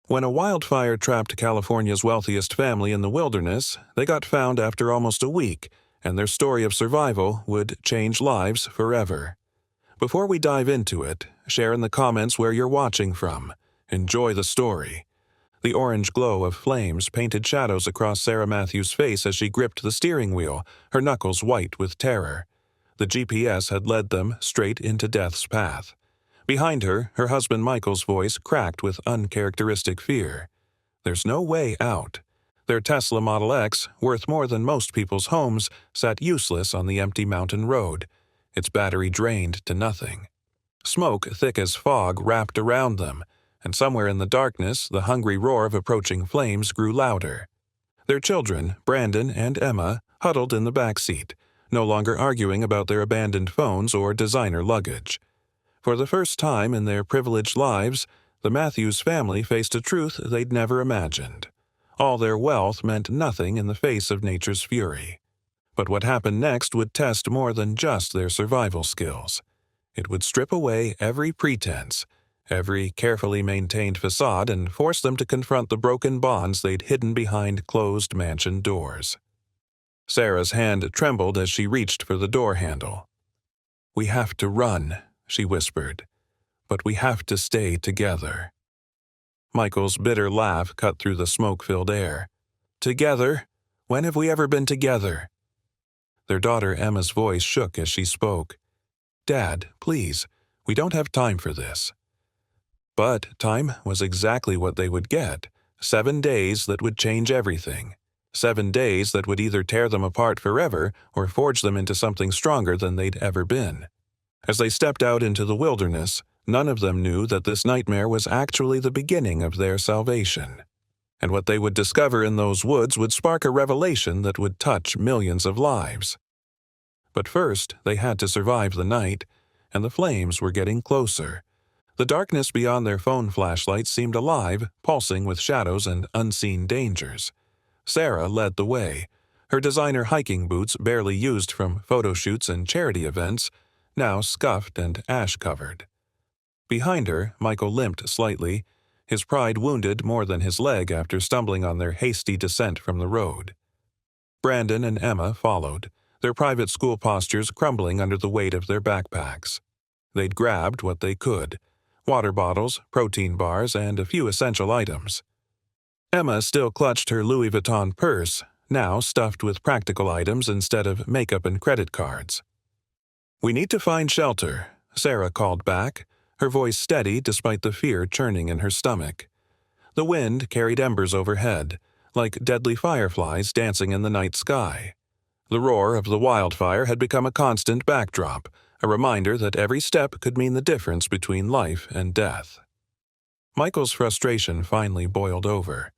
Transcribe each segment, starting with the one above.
When a wildfire trapped California's wealthiest family in the wilderness, they got found after almost a week, and their story of survival would change lives forever. Before we dive into it, share in the comments where you're watching from. Enjoy the story. The orange glow of flames painted shadows across Sarah Matthews' face as she gripped the steering wheel, her knuckles white with terror. The GPS had led them straight into death's path. Behind her, her husband Michael's voice cracked with uncharacteristic fear. There's no way out. Their Tesla Model X, worth more than most people's homes, sat useless on the empty mountain road, its battery drained to nothing. Smoke thick as fog wrapped around them, and somewhere in the darkness the hungry roar of approaching flames grew louder. Their children, Brandon and Emma, huddled in the back seat, no longer arguing about their abandoned phones or designer luggage. For the first time in their privileged lives, the Matthews family faced a truth they'd never imagined. All their wealth meant nothing in the face of nature's fury. But what happened next would test more than just their survival skills. It would strip away every pretense, every carefully maintained facade, and force them to confront the broken bonds they'd hidden behind closed mansion doors. Sarah's hand trembled as she reached for the door handle. "We have to run," she whispered, "but we have to stay together." Michael's bitter laugh cut through the smoke-filled air. "Together? When have we ever been together?" Their daughter Emma's voice shook as she spoke. "Dad, please, we don't have time for this." But time was exactly what they would get. 7 days that would change everything. 7 days that would either tear them apart forever or forge them into something stronger than they'd ever been. As they stepped out into the wilderness, none of them knew that this nightmare was actually the beginning of their salvation. And what they would discover in those woods would spark a revelation that would touch millions of lives. But first, they had to survive the night, and the flames were getting closer. The darkness beyond their phone flashlights seemed alive, pulsing with shadows and unseen dangers. Sarah led the way, her designer hiking boots barely used from photo shoots and charity events, now scuffed and ash-covered. Behind her, Michael limped slightly, his pride wounded more than his leg after stumbling on their hasty descent from the road. Brandon and Emma followed, their private school postures crumbling under the weight of their backpacks. They'd grabbed what they could: water bottles, protein bars, and a few essential items. Emma still clutched her Louis Vuitton purse, now stuffed with practical items instead of makeup and credit cards. "We need to find shelter," Sarah called back, her voice steady despite the fear churning in her stomach. The wind carried embers overhead, like deadly fireflies dancing in the night sky. The roar of the wildfire had become a constant backdrop, a reminder that every step could mean the difference between life and death. Michael's frustration finally boiled over.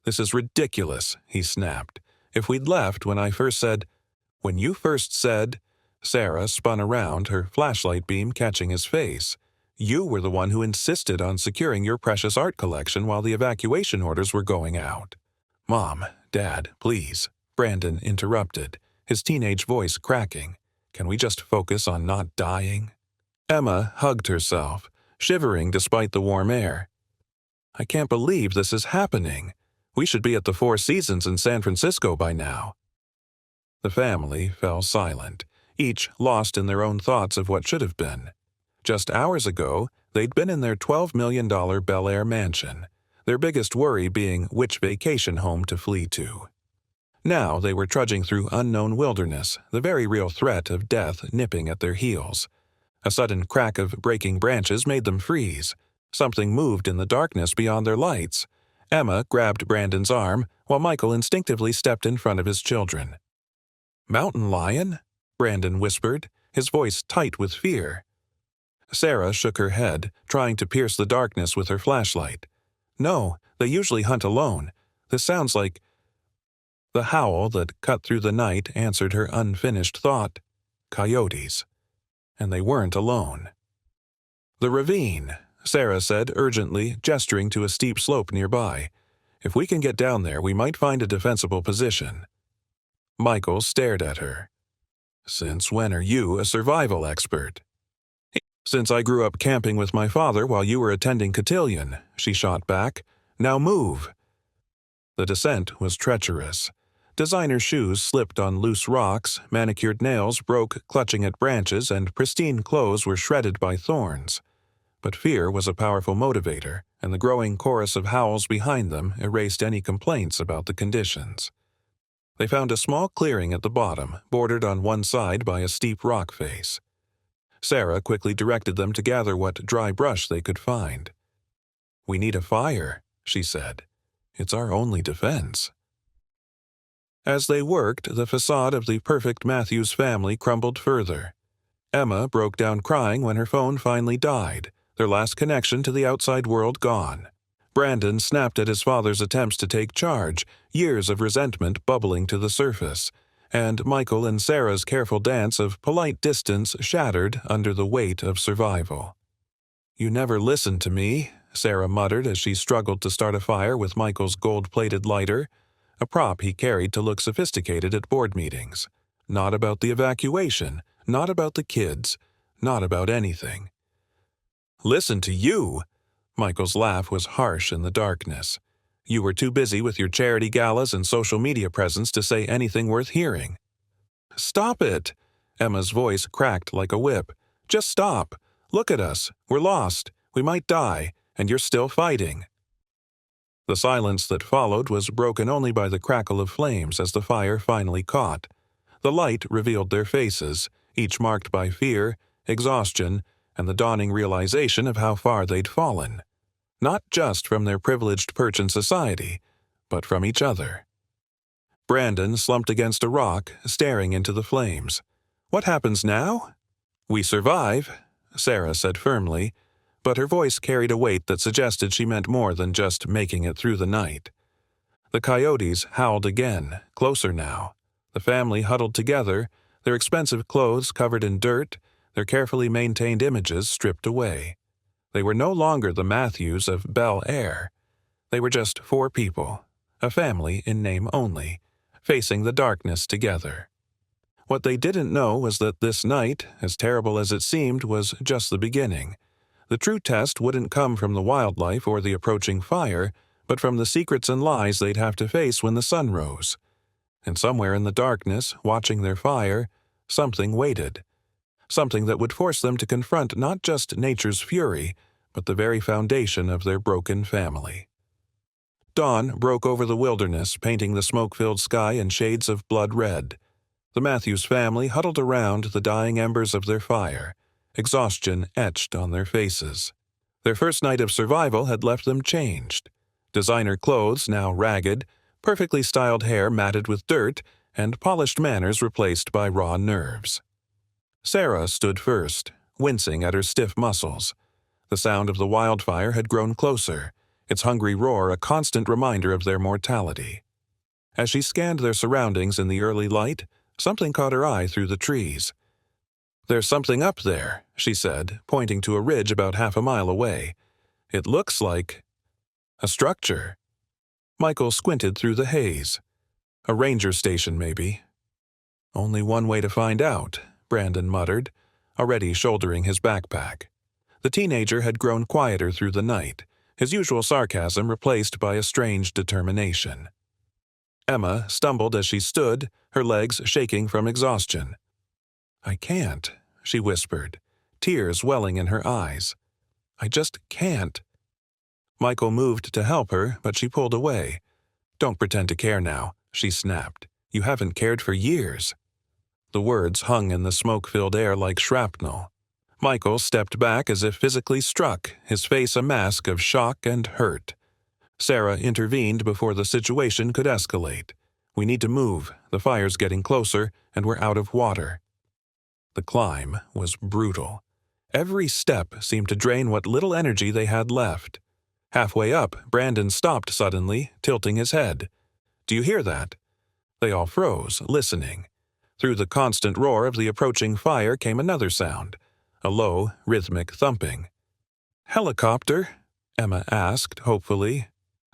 "This is ridiculous," he snapped. "If we'd left when you first said, Sarah spun around, her flashlight beam catching his face. "You were the one who insisted on securing your precious art collection while the evacuation orders were going out." "Mom, Dad, please," Brandon interrupted, his teenage voice cracking. "Can we just focus on not dying?" Emma hugged herself, shivering despite the warm air. "I can't believe this is happening. We should be at the Four Seasons in San Francisco by now." The family fell silent, each lost in their own thoughts of what should have been. Just hours ago, they'd been in their $12 million Bel Air mansion, their biggest worry being which vacation home to flee to. Now they were trudging through unknown wilderness, the very real threat of death nipping at their heels. A sudden crack of breaking branches made them freeze. Something moved in the darkness beyond their lights. Emma grabbed Brandon's arm, while Michael instinctively stepped in front of his children. "Mountain lion?" Brandon whispered, his voice tight with fear. Sarah shook her head, trying to pierce the darkness with her flashlight. "No, they usually hunt alone. This sounds like—" The howl that cut through the night answered her unfinished thought. Coyotes. And they weren't alone. "The ravine," Sarah said urgently, gesturing to a steep slope nearby. "If we can get down there, we might find a defensible position." Michael stared at her. "Since when are you a survival expert?" "Since I grew up camping with my father while you were attending cotillion," she shot back, Now move." The descent was treacherous. Designer shoes slipped on loose rocks, manicured nails broke clutching at branches, and pristine clothes were shredded by thorns. But fear was a powerful motivator, and the growing chorus of howls behind them erased any complaints about the conditions. They found a small clearing at the bottom, bordered on one side by a steep rock face. Sarah quickly directed them to gather what dry brush they could find. "We need a fire," she said. "It's our only defense." As they worked, the facade of the perfect Matthews family crumbled further. Emma broke down crying when her phone finally died, their last connection to the outside world gone. Brandon snapped at his father's attempts to take charge, years of resentment bubbling to the surface, and Michael and Sarah's careful dance of polite distance shattered under the weight of survival. "You never listened to me," Sarah muttered as she struggled to start a fire with Michael's gold-plated lighter, a prop he carried to look sophisticated at board meetings. Not about the evacuation, not about the kids, not about anything. "Listen to you?" Michael's laugh was harsh in the darkness. "You were too busy with your charity galas and social media presence to say anything worth hearing." "Stop it!" Emma's voice cracked like a whip. "Just stop. Look at us. We're lost. We might die, and you're still fighting." The silence that followed was broken only by the crackle of flames as the fire finally caught. The light revealed their faces, each marked by fear, exhaustion, and the dawning realization of how far they'd fallen. Not just from their privileged perch in society, but from each other. Brandon slumped against a rock, staring into the flames. "What happens now?" "We survive," Sarah said firmly, but her voice carried a weight that suggested she meant more than just making it through the night. The coyotes howled again, closer now. The family huddled together, their expensive clothes covered in dirt, their carefully maintained images stripped away. They were no longer the Matthews of Bel Air. They were just 4 people, a family in name only, facing the darkness together. What they didn't know was that this night, as terrible as it seemed, was just the beginning. The true test wouldn't come from the wildlife or the approaching fire, but from the secrets and lies they'd have to face when the sun rose. And somewhere in the darkness, watching their fire, something waited. Something that would force them to confront not just nature's fury, but the very foundation of their broken family. Dawn broke over the wilderness, painting the smoke-filled sky in shades of blood red. The Matthews family huddled around the dying embers of their fire, exhaustion etched on their faces. Their first night of survival had left them changed. Designer clothes now ragged, perfectly styled hair matted with dirt, and polished manners replaced by raw nerves. Sarah stood first, wincing at her stiff muscles. The sound of the wildfire had grown closer, its hungry roar a constant reminder of their mortality. As she scanned their surroundings in the early light, something caught her eye through the trees. "There's something up there," she said, pointing to a ridge about half a mile away. "It looks like a structure." Michael squinted through the haze. "A ranger station, maybe." "Only one way to find out," Brandon muttered, already shouldering his backpack. The teenager had grown quieter through the night, his usual sarcasm replaced by a strange determination. Emma stumbled as she stood, her legs shaking from exhaustion. "I can't," she whispered, tears welling in her eyes. "I just can't." Michael moved to help her, but she pulled away. "Don't pretend to care now," she snapped. "You haven't cared for years." The words hung in the smoke-filled air like shrapnel. Michael stepped back as if physically struck, his face a mask of shock and hurt. Sarah intervened before the situation could escalate. "We need to move. The fire's getting closer, and we're out of water." The climb was brutal. Every step seemed to drain what little energy they had left. Halfway up, Brandon stopped suddenly, tilting his head. "Do you hear that?" They all froze, listening. Through the constant roar of the approaching fire came another sound, a low, rhythmic thumping. "Helicopter?" Emma asked, hopefully.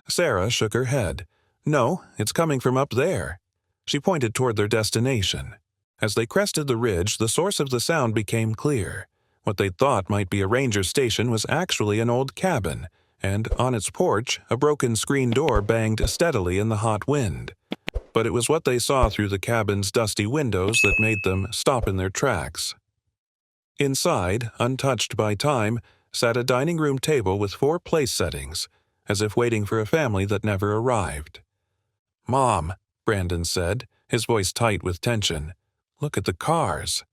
Sarah shook her head. "No, it's coming from up there." She pointed toward their destination. As they crested the ridge, the source of the sound became clear. What they'd thought might be a ranger station was actually an old cabin, and on its porch, a broken screen door banged steadily in the hot wind. But it was what they saw through the cabin's dusty windows that made them stop in their tracks. Inside, untouched by time, sat a dining room table with 4 place settings, as if waiting for a family that never arrived. "Mom," Brandon said, his voice tight with tension, "look at the cars."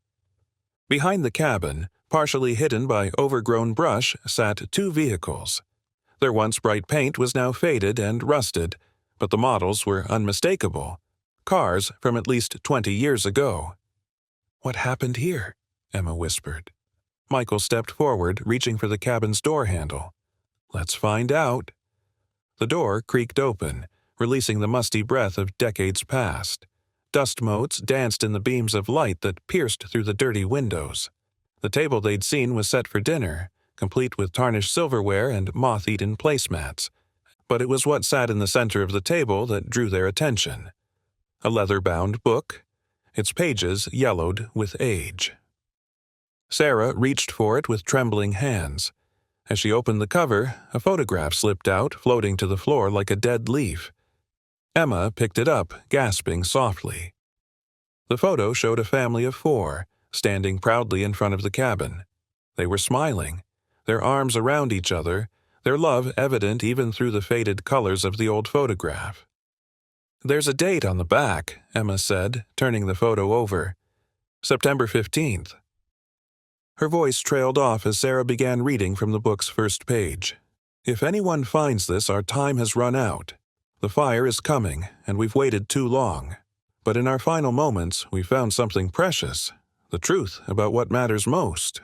Behind the cabin, partially hidden by overgrown brush, sat 2 vehicles. Their once bright paint was now faded and rusted, but the models were unmistakable. Cars from at least 20 years ago. "What happened here?" Emma whispered. Michael stepped forward, reaching for the cabin's door handle. "Let's find out." The door creaked open, releasing the musty breath of decades past. Dust motes danced in the beams of light that pierced through the dirty windows. The table they'd seen was set for dinner, complete with tarnished silverware and moth-eaten placemats. But it was what sat in the center of the table that drew their attention. A leather-bound book, its pages yellowed with age. Sarah reached for it with trembling hands. As she opened the cover, a photograph slipped out, floating to the floor like a dead leaf. Emma picked it up, gasping softly. The photo showed a family of 4, standing proudly in front of the cabin. They were smiling, their arms around each other, their love evident even through the faded colors of the old photograph. "There's a date on the back," Emma said, turning the photo over. "September 15th. Her voice trailed off as Sarah began reading from the book's first page. "If anyone finds this, our time has run out. The fire is coming, and we've waited too long. But in our final moments, we found something precious, the truth about what matters most."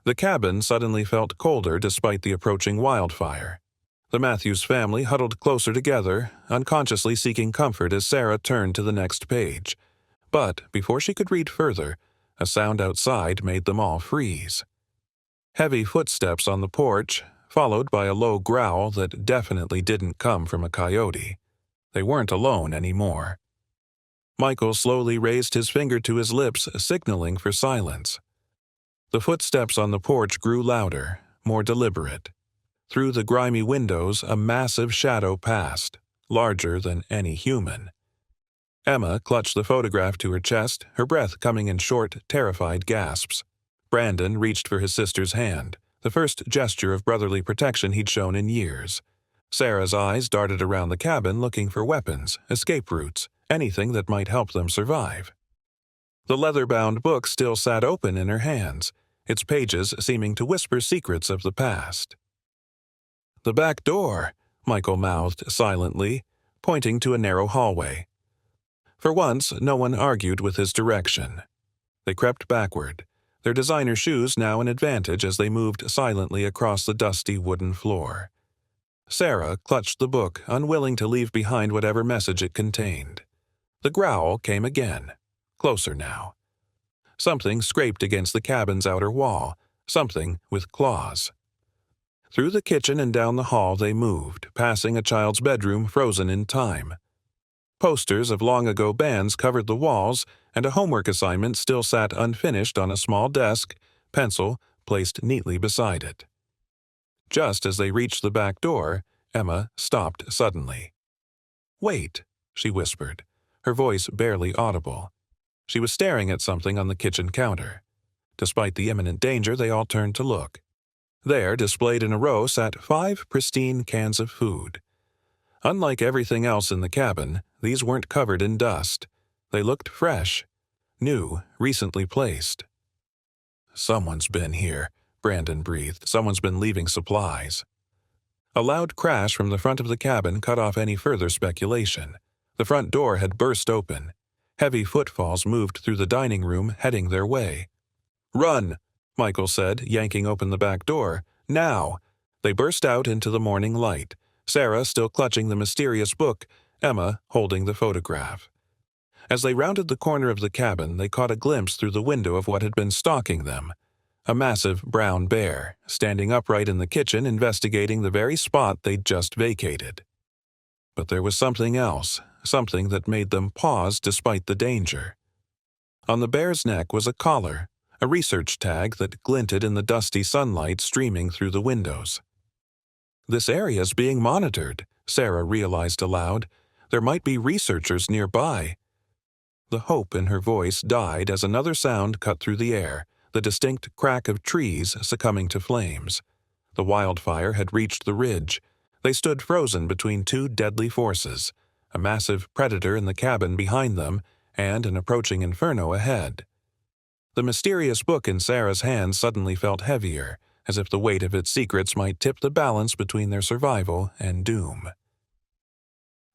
The cabin suddenly felt colder despite the approaching wildfire. The Matthews family huddled closer together, unconsciously seeking comfort as Sarah turned to the next page. But before she could read further, a sound outside made them all freeze. Heavy footsteps on the porch, followed by a low growl that definitely didn't come from a coyote. They weren't alone anymore. Michael slowly raised his finger to his lips, signaling for silence. The footsteps on the porch grew louder, more deliberate. Through the grimy windows, a massive shadow passed, larger than any human. Emma clutched the photograph to her chest, her breath coming in short, terrified gasps. Brandon reached for his sister's hand, the first gesture of brotherly protection he'd shown in years. Sarah's eyes darted around the cabin looking for weapons, escape routes, anything that might help them survive. The leather-bound book still sat open in her hands, its pages seeming to whisper secrets of the past. "The back door," Michael mouthed silently, pointing to a narrow hallway. For once, no one argued with his direction. They crept backward, their designer shoes now an advantage as they moved silently across the dusty wooden floor. Sarah clutched the book, unwilling to leave behind whatever message it contained. The growl came again, closer now. Something scraped against the cabin's outer wall, something with claws. Through the kitchen and down the hall they moved, passing a child's bedroom frozen in time. Posters of long-ago bands covered the walls, and a homework assignment still sat unfinished on a small desk, pencil placed neatly beside it. Just as they reached the back door, Emma stopped suddenly. "Wait," she whispered, her voice barely audible. She was staring at something on the kitchen counter. Despite the imminent danger, they all turned to look. There, displayed in a row, sat 5 pristine cans of food. Unlike everything else in the cabin, these weren't covered in dust. They looked fresh, new, recently placed. "Someone's been here," Brandon breathed. "Someone's been leaving supplies." A loud crash from the front of the cabin cut off any further speculation. The front door had burst open. Heavy footfalls moved through the dining room, heading their way. "Run!" Michael said, yanking open the back door. "Now!" They burst out into the morning light, Sarah still clutching the mysterious book, Emma holding the photograph. As they rounded the corner of the cabin, they caught a glimpse through the window of what had been stalking them. A massive brown bear, standing upright in the kitchen, investigating the very spot they'd just vacated. But there was something else, something that made them pause despite the danger. On the bear's neck was a collar, a research tag that glinted in the dusty sunlight streaming through the windows. This area is being monitored, Sarah realized aloud. There might be researchers nearby. The hope in her voice died as another sound cut through the air, the distinct crack of trees succumbing to flames. The wildfire had reached the ridge. They stood frozen between two deadly forces, a massive predator in the cabin behind them and an approaching inferno ahead. The mysterious book in Sarah's hands suddenly felt heavier, as if the weight of its secrets might tip the balance between their survival and doom.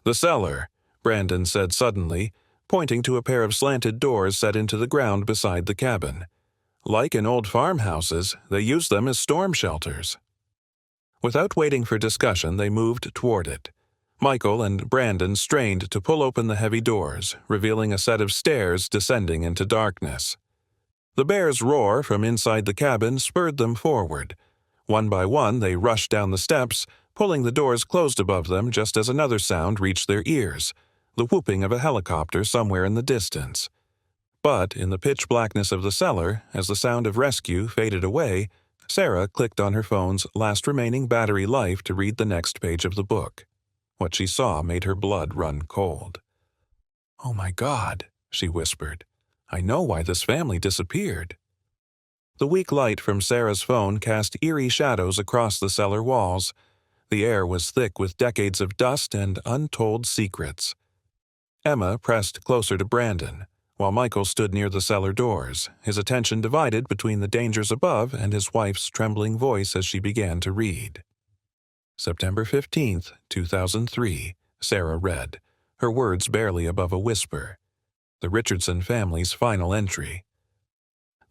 "The cellar," Brandon said suddenly, pointing to a pair of slanted doors set into the ground beside the cabin. Like in old farmhouses, they used them as storm shelters. Without waiting for discussion, they moved toward it. Michael and Brandon strained to pull open the heavy doors, revealing a set of stairs descending into darkness. The bear's roar from inside the cabin spurred them forward. One by one, they rushed down the steps, pulling the doors closed above them just as another sound reached their ears, the whooping of a helicopter somewhere in the distance. But in the pitch blackness of the cellar, as the sound of rescue faded away, Sarah clicked on her phone's last remaining battery life to read the next page of the book. What she saw made her blood run cold. "Oh my God," she whispered. "I know why this family disappeared." The weak light from Sarah's phone cast eerie shadows across the cellar walls. The air was thick with decades of dust and untold secrets. Emma pressed closer to Brandon, while Michael stood near the cellar doors, his attention divided between the dangers above and his wife's trembling voice as she began to read. "September 15th, 2003, Sarah read, her words barely above a whisper. The Richardson family's final entry.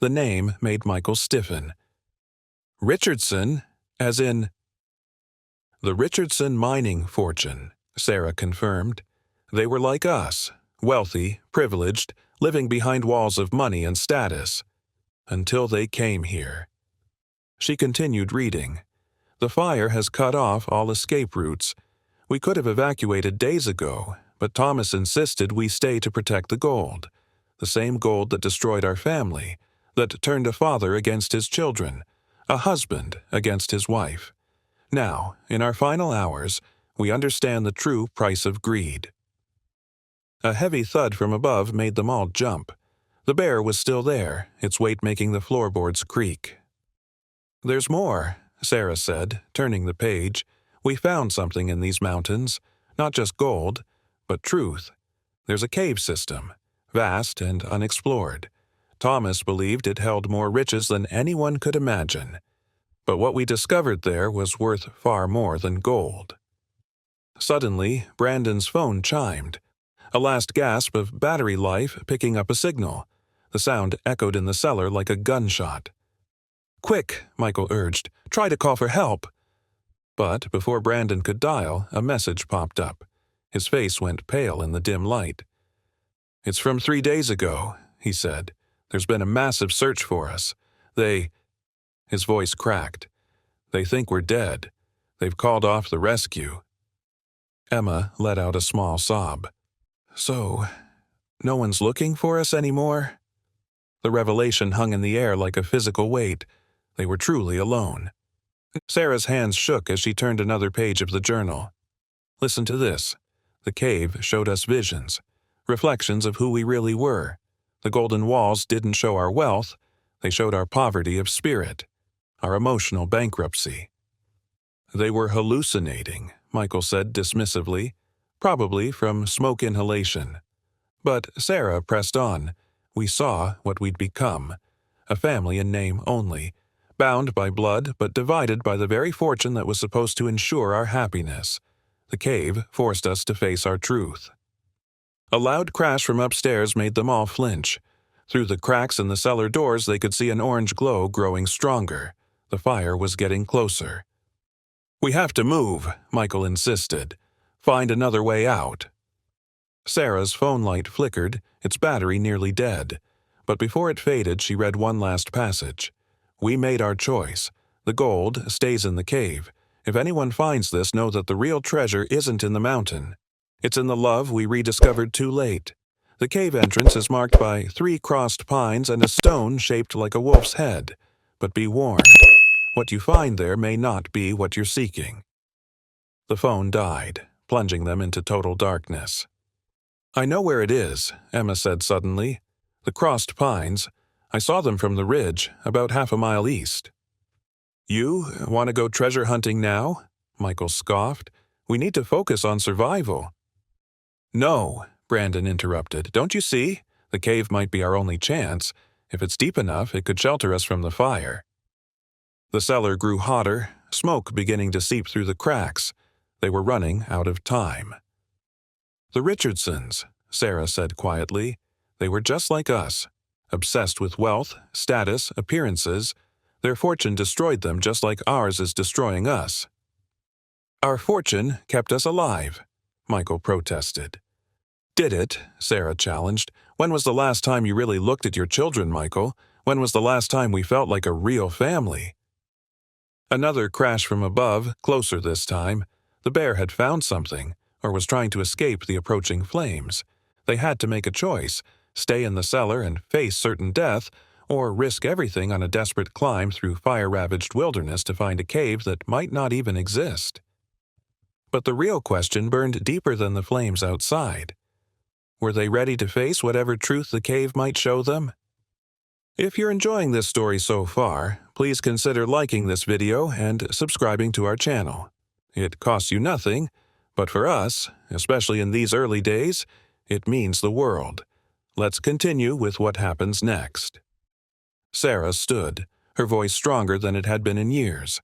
The name made Michael stiffen. Richardson, as in... "The Richardson mining fortune," Sarah confirmed. "They were like us, wealthy, privileged, living behind walls of money and status. Until they came here." She continued reading. "The fire has cut off all escape routes. We could have evacuated days ago, but Thomas insisted we stay to protect the gold. The same gold that destroyed our family, that turned a father against his children, a husband against his wife. Now, in our final hours, we understand the true price of greed." A heavy thud from above made them all jump. The bear was still there, its weight making the floorboards creak. "There's more," Sarah said, turning the page. "We found something in these mountains, not just gold, but truth. There's a cave system, vast and unexplored. Thomas believed it held more riches than anyone could imagine. But what we discovered there was worth far more than gold." Suddenly, Brandon's phone chimed. A last gasp of battery life picking up a signal. The sound echoed in the cellar like a gunshot. "Quick," Michael urged. "Try to call for help." But before Brandon could dial, a message popped up. His face went pale in the dim light. "It's from 3 days ago," he said. "There's been a massive search for us. His voice cracked. "They think we're dead. They've called off the rescue." Emma let out a small sob. "So, no one's looking for us anymore?" The revelation hung in the air like a physical weight. They were truly alone. Sarah's hands shook as she turned another page of the journal. "Listen to this. The cave showed us visions, reflections of who we really were. The golden walls didn't show our wealth. They showed our poverty of spirit, our emotional bankruptcy." "They were hallucinating," Michael said dismissively, "probably from smoke inhalation." But Sarah pressed on. "We saw what we'd become, a family in name only, bound by blood but divided by the very fortune that was supposed to ensure our happiness. The cave forced us to face our truth." A loud crash from upstairs made them all flinch. Through the cracks in the cellar doors they could see an orange glow growing stronger. The fire was getting closer. "We have to move," Michael insisted. "Find another way out." Sarah's phone light flickered, its battery nearly dead. But before it faded, she read one last passage. "We made our choice. The gold stays in the cave. If anyone finds this, know that the real treasure isn't in the mountain. It's in the love we rediscovered too late. The cave entrance is marked by 3 crossed pines and a stone shaped like a wolf's head. But be warned, what you find there may not be what you're seeking." The phone died, plunging them into total darkness. "I know where it is," Emma said suddenly. "The crossed pines. I saw them from the ridge, about half a mile east." "You want to go treasure hunting now?" Michael scoffed. "We need to focus on survival." "No," Brandon interrupted. "Don't you see? The cave might be our only chance. If it's deep enough, it could shelter us from the fire." The cellar grew hotter, smoke beginning to seep through the cracks. They were running out of time. "The Richardsons," Sarah said quietly. "They were just like us, obsessed with wealth, status, appearances. Their fortune destroyed them just like ours is destroying us." "Our fortune kept us alive," Michael protested. "Did it?" Sarah challenged. "When was the last time you really looked at your children, Michael? When was the last time we felt like a real family?" Another crash from above, closer this time. The bear had found something, or was trying to escape the approaching flames. They had to make a choice: stay in the cellar and face certain death, or risk everything on a desperate climb through fire-ravaged wilderness to find a cave that might not even exist. But the real question burned deeper than the flames outside. Were they ready to face whatever truth the cave might show them? If you're enjoying this story so far, please consider liking this video and subscribing to our channel. It costs you nothing, but for us, especially in these early days, it means the world. Let's continue with what happens next. Sarah stood, her voice stronger than it had been in years.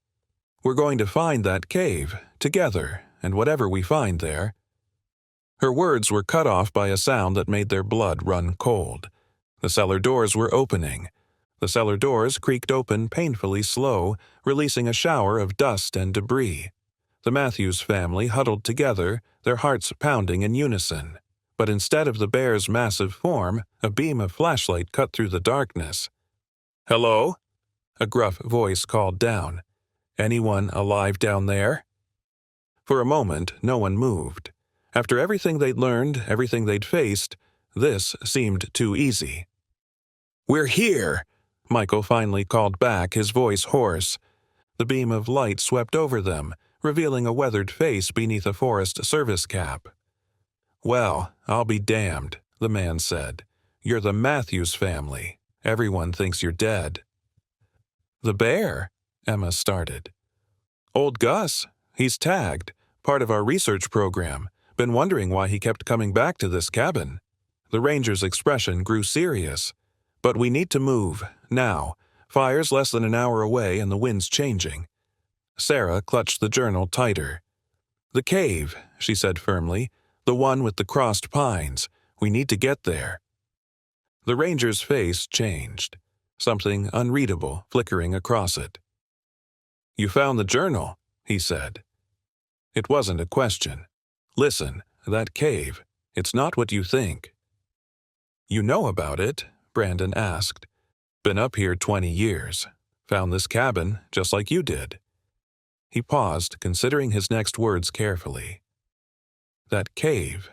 "We're going to find that cave, together, and whatever we find there." Her words were cut off by a sound that made their blood run cold. The cellar doors were opening. The cellar doors creaked open painfully slow, releasing a shower of dust and debris. The Matthews family huddled together, their hearts pounding in unison. But instead of the bear's massive form, a beam of flashlight cut through the darkness. "Hello?" A gruff voice called down. "Anyone alive down there?" For a moment, no one moved. After everything they'd learned, everything they'd faced, this seemed too easy. "We're here!" Michael finally called back, his voice hoarse. The beam of light swept over them, revealing a weathered face beneath a Forest Service cap. "Well, I'll be damned," the man said. "You're the Matthews family. Everyone thinks you're dead." "The bear?" Emma started. "Old Gus. He's tagged, part of our research program. Been wondering why he kept coming back to this cabin." The ranger's expression grew serious. "But we need to move, now. Fire's less than an hour away and the wind's changing." Sarah clutched the journal tighter. "The cave," she said firmly. "The one with the crossed pines. We need to get there." The ranger's face changed, something unreadable flickering across it. "You found the journal," he said. It wasn't a question. "Listen, that cave, it's not what you think." "You know about it?" Brandon asked. "Been up here 20 years. Found this cabin just like you did." He paused, considering his next words carefully. "That cave,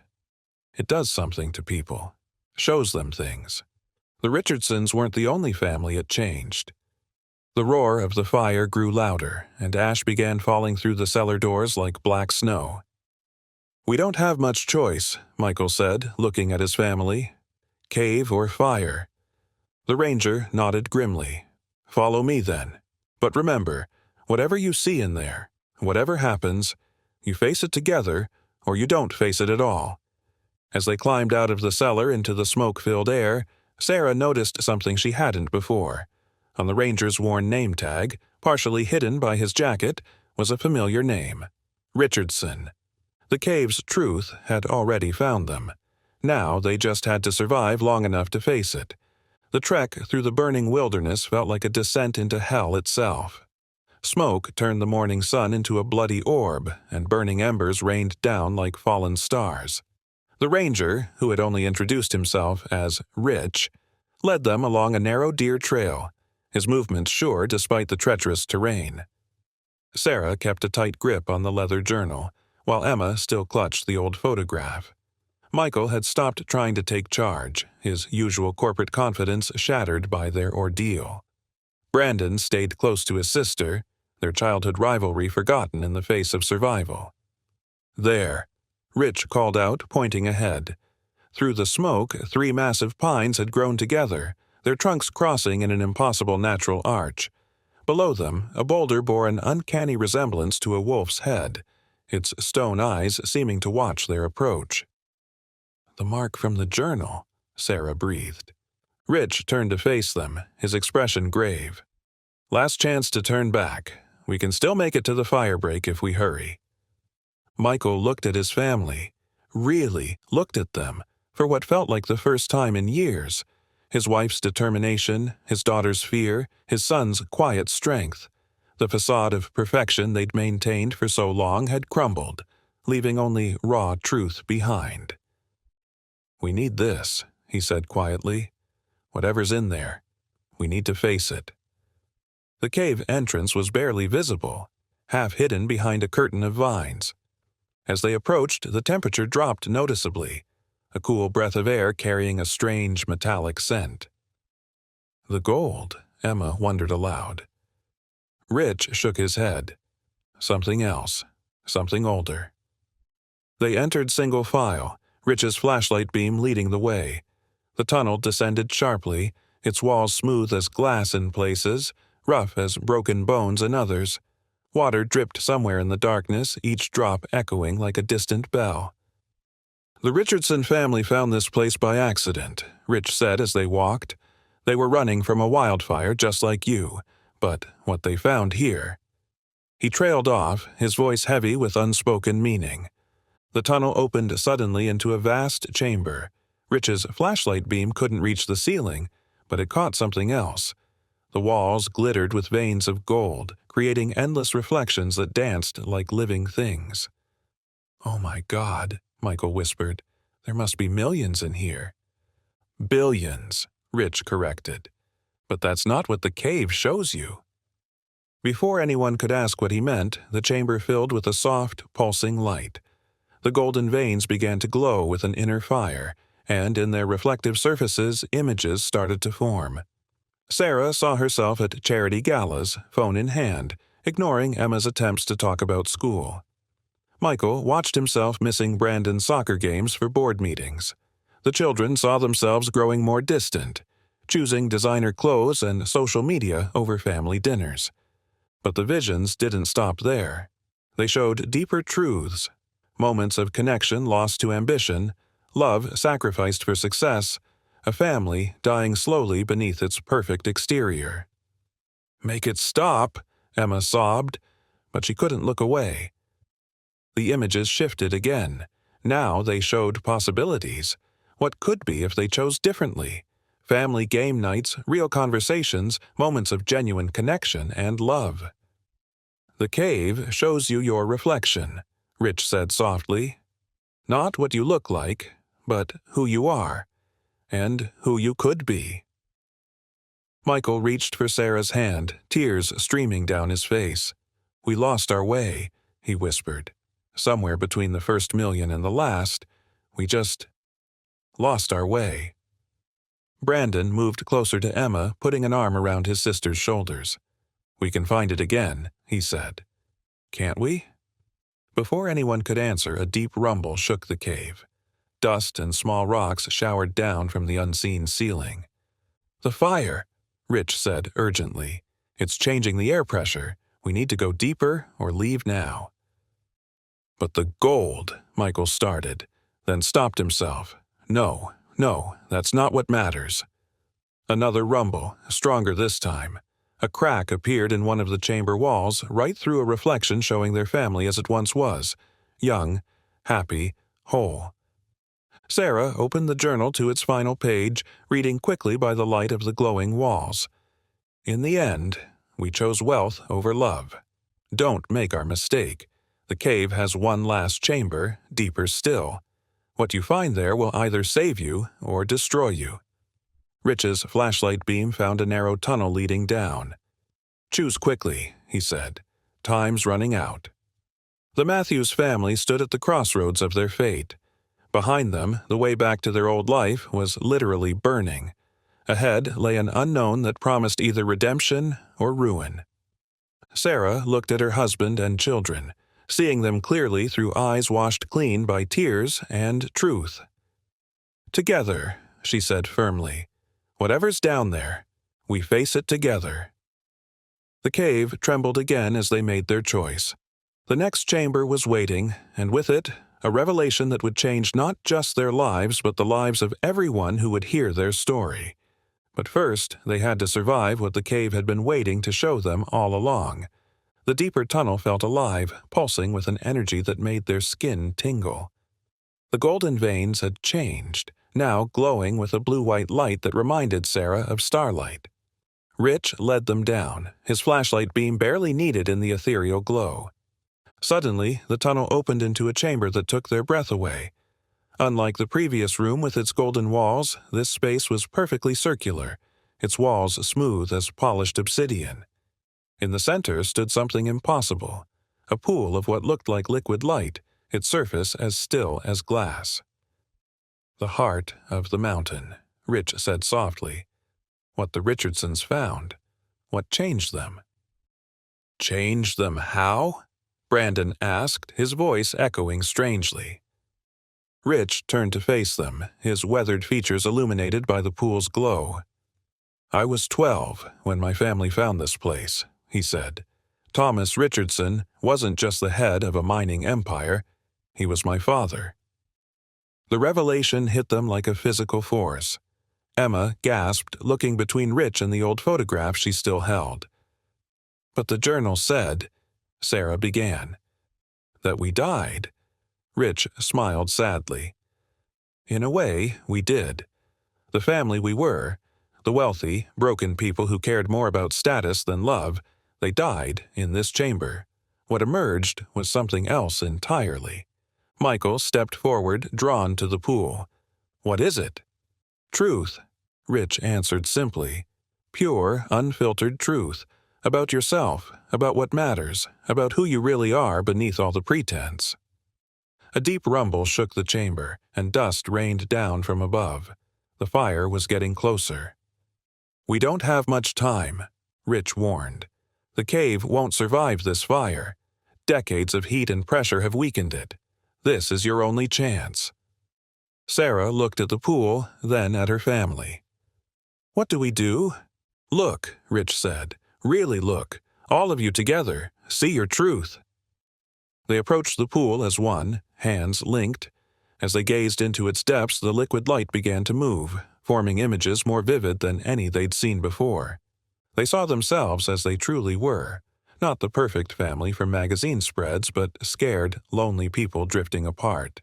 it does something to people. Shows them things. The Richardsons weren't the only family it changed." The roar of the fire grew louder, and ash began falling through the cellar doors like black snow. "We don't have much choice," Michael said, looking at his family. "Cave or fire." The ranger nodded grimly. "Follow me then. But remember, whatever you see in there, whatever happens, you face it together or you don't face it at all." As they climbed out of the cellar into the smoke-filled air, Sarah noticed something she hadn't before. On the ranger's worn name tag, partially hidden by his jacket, was a familiar name: Richardson. The cave's truth had already found them. Now they just had to survive long enough to face it. The trek through the burning wilderness felt like a descent into hell itself. Smoke turned the morning sun into a bloody orb, and burning embers rained down like fallen stars. The ranger, who had only introduced himself as Rich, led them along a narrow deer trail, his movements sure despite the treacherous terrain. Sarah kept a tight grip on the leather journal, while Emma still clutched the old photograph. Michael had stopped trying to take charge, his usual corporate confidence shattered by their ordeal. Brandon stayed close to his sister, their childhood rivalry forgotten in the face of survival. "There," Rich called out, pointing ahead. Through the smoke, 3 massive pines had grown together, their trunks crossing in an impossible natural arch. Below them, a boulder bore an uncanny resemblance to a wolf's head, its stone eyes seeming to watch their approach. "The mark from the journal," Sarah breathed. Rich turned to face them, his expression grave. "Last chance to turn back. We can still make it to the fire break if we hurry." Michael looked at his family, really looked at them, for what felt like the first time in years. His wife's determination, his daughter's fear, his son's quiet strength. The facade of perfection they'd maintained for so long had crumbled, leaving only raw truth behind. "We need this," he said quietly. "Whatever's in there, we need to face it." The cave entrance was barely visible, half hidden behind a curtain of vines. As they approached, the temperature dropped noticeably, a cool breath of air carrying a strange metallic scent. "The gold," Emma wondered aloud. Rich shook his head. Something else, something older. They entered single file, Rich's flashlight beam leading the way. The tunnel descended sharply, its walls smooth as glass in places, rough as broken bones in others. Water dripped somewhere in the darkness, each drop echoing like a distant bell. "The Richardson family found this place by accident," Rich said as they walked. "They were running from a wildfire just like you, but what they found here." He trailed off, his voice heavy with unspoken meaning. The tunnel opened suddenly into a vast chamber. Rich's flashlight beam couldn't reach the ceiling, but it caught something else. The walls glittered with veins of gold, creating endless reflections that danced like living things. "Oh my God," Michael whispered. "There must be millions in here." "Billions," Rich corrected. "But that's not what the cave shows you." Before anyone could ask what he meant, the chamber filled with a soft, pulsing light. The golden veins began to glow with an inner fire, and in their reflective surfaces, images started to form. Sarah saw herself at charity galas, phone in hand, ignoring Emma's attempts to talk about school. Michael watched himself missing Brandon's soccer games for board meetings. The children saw themselves growing more distant, choosing designer clothes and social media over family dinners. But the visions didn't stop there. They showed deeper truths, moments of connection lost to ambition, love sacrificed for success, a family dying slowly beneath its perfect exterior. "Make it stop," Emma sobbed, but she couldn't look away. The images shifted again. Now they showed possibilities. What could be if they chose differently? Family game nights, real conversations, moments of genuine connection and love. "The cave shows you your reflection," Rich said softly. "Not what you look like, but who you are, and who you could be." Michael reached for Sarah's hand, tears streaming down his face. "We lost our way," he whispered. "Somewhere between the first million and the last, we just lost our way." Brandon moved closer to Emma, putting an arm around his sister's shoulders. "We can find it again," he said. "Can't we?" Before anyone could answer, a deep rumble shook the cave. Dust and small rocks showered down from the unseen ceiling. "The fire," Rich said urgently. "It's changing the air pressure. We need to go deeper or leave now." "But the gold," Michael started, then stopped himself. No, that's not what matters." Another rumble, stronger this time. A crack appeared in one of the chamber walls, right through a reflection showing their family as it once was. Young, happy, whole. Sarah opened the journal to its final page, reading quickly by the light of the glowing walls. "In the end, we chose wealth over love. Don't make our mistake. The cave has one last chamber, deeper still. What you find there will either save you or destroy you." Rich's flashlight beam found a narrow tunnel leading down. "Choose quickly," he said. "Time's running out." The Matthews family stood at the crossroads of their fate. Behind them, the way back to their old life was literally burning. Ahead lay an unknown that promised either redemption or ruin. Sarah looked at her husband and children, seeing them clearly through eyes washed clean by tears and truth. "Together," she said firmly. "Whatever's down there, we face it together." The cave trembled again as they made their choice. The next chamber was waiting, and with it, a revelation that would change not just their lives but the lives of everyone who would hear their story. But first, they had to survive what the cave had been waiting to show them all along. The deeper tunnel felt alive, pulsing with an energy that made their skin tingle. The golden veins had changed, now glowing with a blue-white light that reminded Sarah of starlight. Rich led them down, his flashlight beam barely needed in the ethereal glow. Suddenly, the tunnel opened into a chamber that took their breath away. Unlike the previous room with its golden walls, this space was perfectly circular, its walls smooth as polished obsidian. In the center stood something impossible, a pool of what looked like liquid light, its surface as still as glass. "The heart of the mountain," Rich said softly. "What the Richardsons found. What changed them." "Changed them how?" Brandon asked, his voice echoing strangely. Rich turned to face them, his weathered features illuminated by the pool's glow. "I was 12 when my family found this place," he said. "Thomas Richardson wasn't just the head of a mining empire, he was my father." The revelation hit them like a physical force. Emma gasped, looking between Rich and the old photograph she still held. "But the journal said," Sarah began. "That we died." Rich smiled sadly. "In a way, we did. The family we were, the wealthy, broken people who cared more about status than love, they died in this chamber. What emerged was something else entirely." Michael stepped forward, drawn to the pool. "What is it?" "Truth," Rich answered simply. "Pure, unfiltered truth. About yourself, about what matters, about who you really are beneath all the pretense." A deep rumble shook the chamber, and dust rained down from above. The fire was getting closer. "We don't have much time," Rich warned. "The cave won't survive this fire. Decades of heat and pressure have weakened it. This is your only chance." Sarah looked at the pool, then at her family. "What do we do?" "Look," Rich said. "Really look. All of you together. See your truth." They approached the pool as one, hands linked. As they gazed into its depths, the liquid light began to move, forming images more vivid than any they'd seen before. They saw themselves as they truly were, not the perfect family from magazine spreads, but scared, lonely people drifting apart.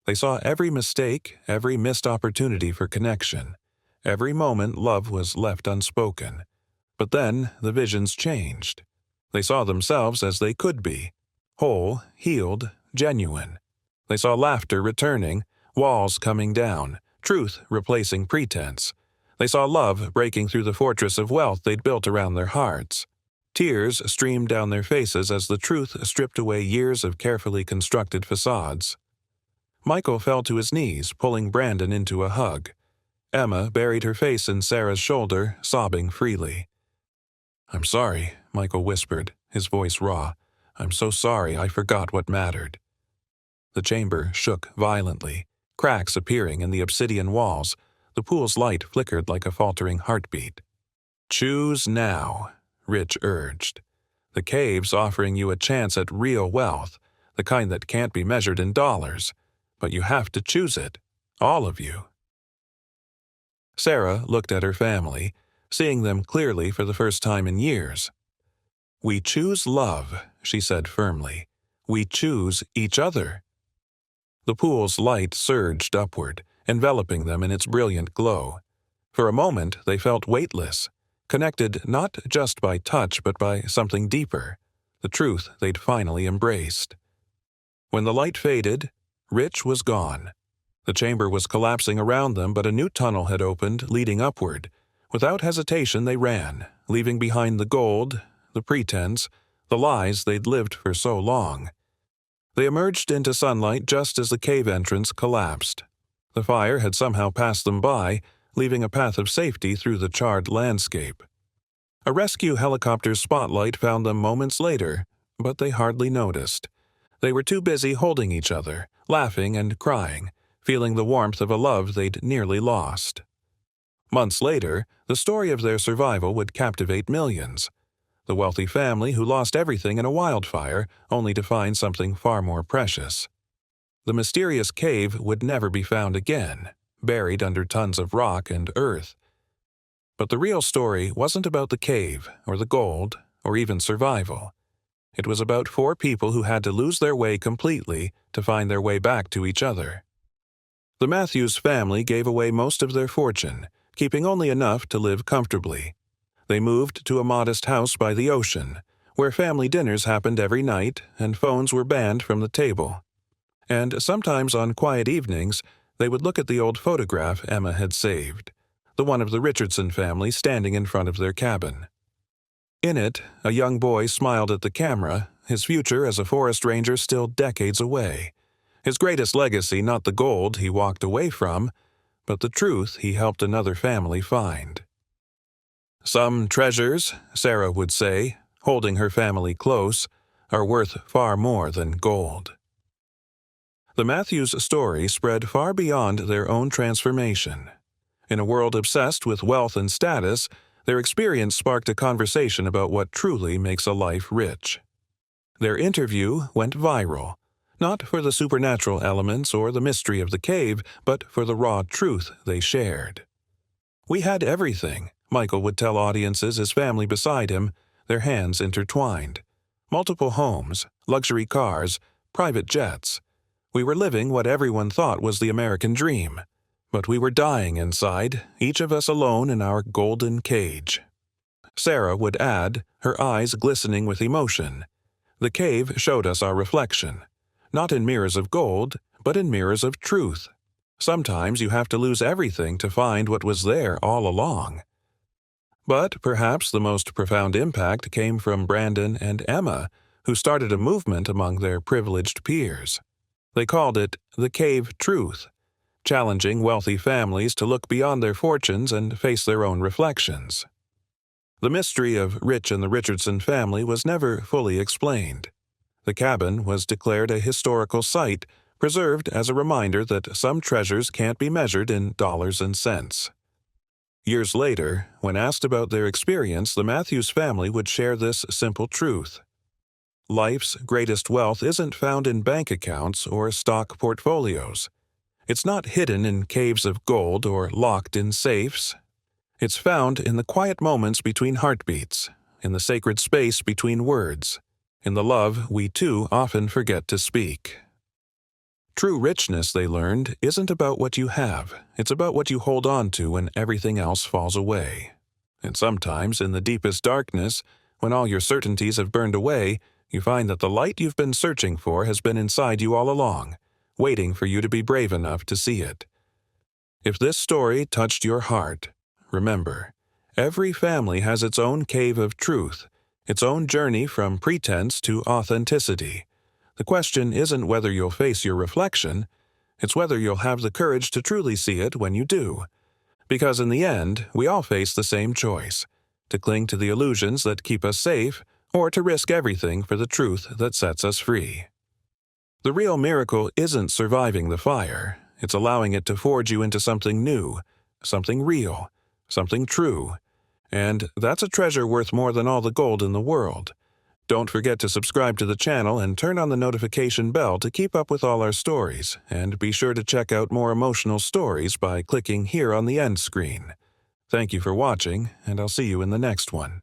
They saw every mistake, every missed opportunity for connection. Every moment love was left unspoken. But then the visions changed. They saw themselves as they could be, whole, healed, genuine. They saw laughter returning, walls coming down, truth replacing pretense. They saw love breaking through the fortress of wealth they'd built around their hearts. Tears streamed down their faces as the truth stripped away years of carefully constructed facades. Michael fell to his knees, pulling Brandon into a hug. Emma buried her face in Sarah's shoulder, sobbing freely. "I'm sorry," Michael whispered, his voice raw. "I'm so sorry I forgot what mattered." The chamber shook violently, cracks appearing in the obsidian walls. The pool's light flickered like a faltering heartbeat. "Choose now," Rich urged. "The cave's offering you a chance at real wealth, the kind that can't be measured in dollars. But you have to choose it, all of you." Sarah looked at her family, seeing them clearly for the first time in years. "We choose love," she said firmly. "We choose each other." The pool's light surged upward, enveloping them in its brilliant glow. For a moment, they felt weightless, connected not just by touch but by something deeper, the truth they'd finally embraced. When the light faded, Rich was gone. The chamber was collapsing around them, but a new tunnel had opened, leading upward. Without hesitation, they ran, leaving behind the gold, the pretense, the lies they'd lived for so long. They emerged into sunlight just as the cave entrance collapsed. The fire had somehow passed them by, leaving a path of safety through the charred landscape. A rescue helicopter's spotlight found them moments later, but they hardly noticed. They were too busy holding each other, laughing and crying, feeling the warmth of a love they'd nearly lost. Months later, the story of their survival would captivate millions. The wealthy family who lost everything in a wildfire only to find something far more precious. The mysterious cave would never be found again, buried under tons of rock and earth. But the real story wasn't about the cave, or the gold, or even survival. It was about 4 people who had to lose their way completely to find their way back to each other. The Matthews family gave away most of their fortune, keeping only enough to live comfortably. They moved to a modest house by the ocean, where family dinners happened every night and phones were banned from the table. And sometimes on quiet evenings, they would look at the old photograph Emma had saved, the one of the Richardson family standing in front of their cabin. In it, a young boy smiled at the camera, his future as a forest ranger still decades away. His greatest legacy not the gold he walked away from, but the truth he helped another family find. Some treasures, Sarah would say, holding her family close, are worth far more than gold. The Matthews story spread far beyond their own transformation. In a world obsessed with wealth and status, their experience sparked a conversation about what truly makes a life rich. Their interview went viral, not for the supernatural elements or the mystery of the cave, but for the raw truth they shared. "We had everything," Michael would tell audiences, his family beside him, their hands intertwined. "Multiple homes, luxury cars, private jets. We were living what everyone thought was the American dream. But we were dying inside, each of us alone in our golden cage." Sarah would add, her eyes glistening with emotion, "The cave showed us our reflection, not in mirrors of gold, but in mirrors of truth. Sometimes you have to lose everything to find what was there all along." But perhaps the most profound impact came from Brandon and Emma, who started a movement among their privileged peers. They called it the Cave Truth, challenging wealthy families to look beyond their fortunes and face their own reflections. The mystery of Rich and the Richardson family was never fully explained. The cabin was declared a historical site, preserved as a reminder that some treasures can't be measured in dollars and cents. Years later, when asked about their experience, the Matthews family would share this simple truth. Life's greatest wealth isn't found in bank accounts or stock portfolios. It's not hidden in caves of gold or locked in safes. It's found in the quiet moments between heartbeats, in the sacred space between words, in the love we too often forget to speak. True richness, they learned, isn't about what you have. It's about what you hold on to when everything else falls away. And sometimes, in the deepest darkness, when all your certainties have burned away, you find that the light you've been searching for has been inside you all along, waiting for you to be brave enough to see it. If this story touched your heart, remember, every family has its own cave of truth, its own journey from pretense to authenticity. The question isn't whether you'll face your reflection, it's whether you'll have the courage to truly see it when you do. Because in the end, we all face the same choice, to cling to the illusions that keep us safe, or to risk everything for the truth that sets us free. The real miracle isn't surviving the fire, it's allowing it to forge you into something new, something real, something true. And that's a treasure worth more than all the gold in the world. Don't forget to subscribe to the channel and turn on the notification bell to keep up with all our stories, and be sure to check out more emotional stories by clicking here on the end screen. Thank you for watching, and I'll see you in the next one.